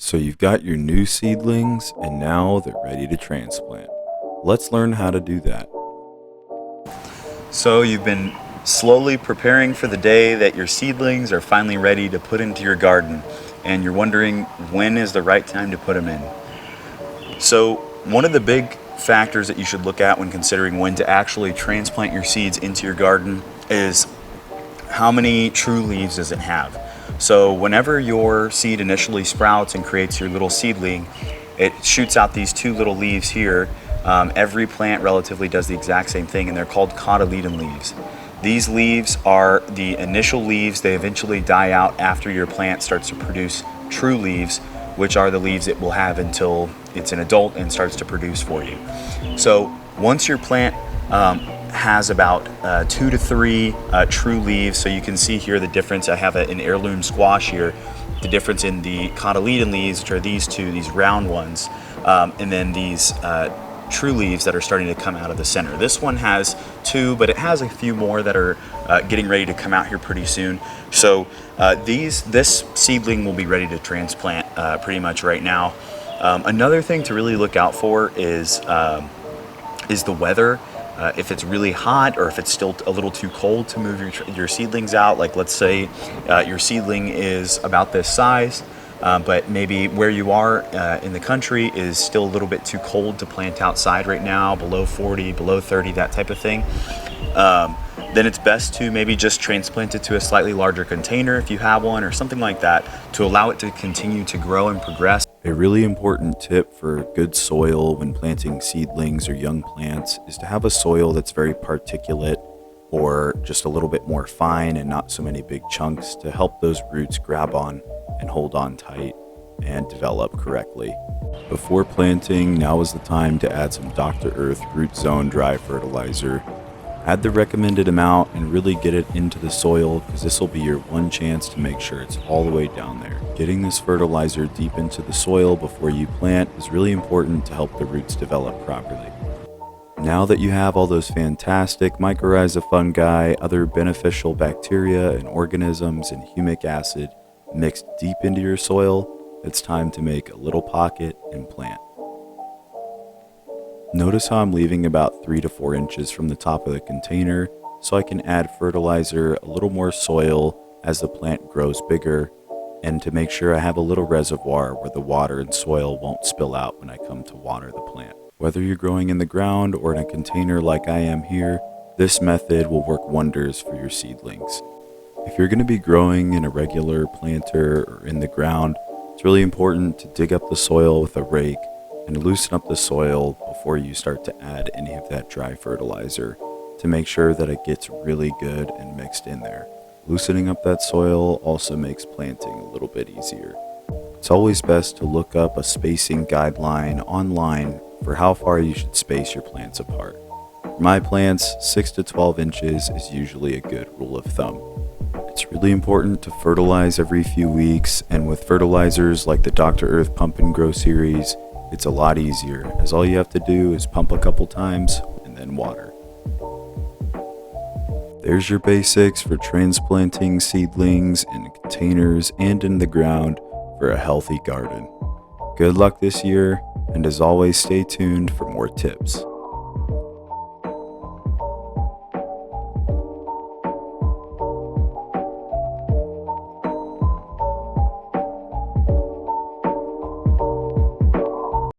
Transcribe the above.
So you've got your new seedlings and now they're ready to transplant. Let's learn how to do that. So you've been slowly preparing for the day that your seedlings are finally ready to put into your garden, and you're wondering when is the right time to put them in. So one of the big factors that you should look at when considering when to actually transplant your seeds into your garden is how many true leaves does it have. So whenever your seed initially sprouts and creates your little seedling, it shoots out these two little leaves here. Every plant relatively does the exact same thing, and they're called cotyledon leaves. These leaves are the initial leaves. They eventually die out after your plant starts to produce true leaves, which are the leaves it will have until it's an adult and starts to produce for you. So once your plant has about 2 to 3 true leaves, so you can see here the difference. I have an heirloom squash here. The difference in the cotyledon leaves, which are these two, these round ones, and then these true leaves that are starting to come out of the center. This one has 2, but it has a few more that are getting ready to come out here pretty soon. So this seedling will be ready to transplant pretty much right now. Another thing to really look out for is the weather. If it's really hot or if it's still a little too cold to move your seedlings out. Like let's say your seedling is about this size, but maybe where you are in the country is still a little bit too cold to plant outside right now, below 40, below 30, that type of thing. Then it's best to maybe just transplant it to a slightly larger container if you have one or something like that to allow it to continue to grow and progress. A really important tip for good soil when planting seedlings or young plants is to have a soil that's very particulate or just a little bit more fine and not so many big chunks to help those roots grab on and hold on tight and develop correctly. Before planting, now is the time to add some Dr. Earth Root Zone Dry Fertilizer. Add the recommended amount and really get it into the soil, because this will be your one chance to make sure it's all the way down there. Getting this fertilizer deep into the soil before you plant is really important to help the roots develop properly. Now that you have all those fantastic mycorrhizae fungi, other beneficial bacteria and organisms, and humic acid mixed deep into your soil, it's time to make a little pocket and plant. Notice how I'm leaving about 3 to 4 inches from the top of the container so I can add fertilizer, a little more soil as the plant grows bigger, and to make sure I have a little reservoir where the water and soil won't spill out when I come to water the plant. Whether you're growing in the ground or in a container like I am here, this method will work wonders for your seedlings. If you're going to be growing in a regular planter or in the ground, it's really important to dig up the soil with a rake and loosen up the soil before you start to add any of that dry fertilizer to make sure that it gets really good and mixed in there. Loosening up that soil also makes planting a little bit easier. It's always best to look up a spacing guideline online for how far you should space your plants apart. For my plants, 6 to 12 inches is usually a good rule of thumb. It's really important to fertilize every few weeks, and with fertilizers like the Dr. Earth Pump and Grow series, it's a lot easier, as all you have to do is pump a couple times and then water. There's your basics for transplanting seedlings in containers and in the ground for a healthy garden. Good luck this year, and as always, stay tuned for more tips.